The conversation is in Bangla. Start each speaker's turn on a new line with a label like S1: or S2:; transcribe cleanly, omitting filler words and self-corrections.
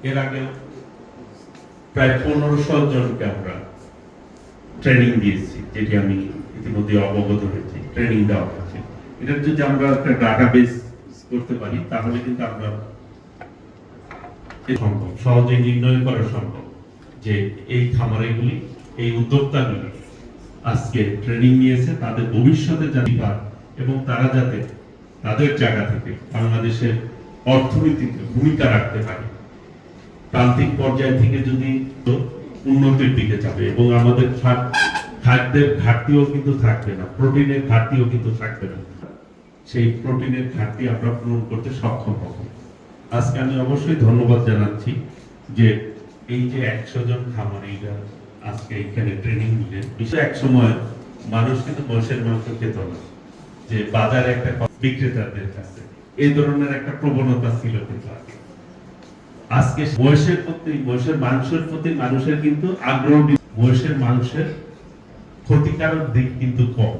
S1: এর আগে প্রায় 1500 জনকে আমরা ট্রেনিং দিয়েছি, যেটি আমি ইতিমধ্যে অবগত হয়েছি। ট্রেনিং দেওয়া হচ্ছে, এটার যদি আমরা একটা ডাটাবেস করতে পারি তাহলে কিন্তু আমরা সম্ভব সহজে নির্ণয় করা সম্ভব যে এই খামারিগুলি, এই উদ্যোক্তাগুলি আজকে ট্রেনিং নিয়েছে, তাদের ভবিষ্যতে যাতে পায় এবং তারা যাতে তাদের জায়গা থেকে বাংলাদেশের অর্থনীতিতে ভূমিকা রাখতে পারে। প্রান্তিক পর্যায় থেকে যদি উন্নতির দিকে যাবে এবং আমাদের খাদ্যের ঘাটতিও কিন্তু থাকবে না, প্রোটিনের ঘাটতিও কিন্তু থাকবে না। সেই প্রোটিনের ঘাটতি আমরা পূরণ করতে সক্ষম হব। আজকে আমি অবশ্যই ধন্যবাদ জানাচ্ছি যে এই যে 100 জন খামারিরা আজকে এখানে ট্রেনিং নিলেন। বিষয় এক সময় মানুষ কিন্তু মোষের মাংস খেত না, যে বাজারে একটা বিক্রেতাদের কাছে এই ধরনের একটা প্রবণতা ছিল কিন্তু আগে। আজকে মহিষের প্রতি, মহিষের মাংসের প্রতি মানুষের কিন্তু আগ্রহ। মহিষের মাংসের ক্ষতিকারক দিক কিন্তু কম।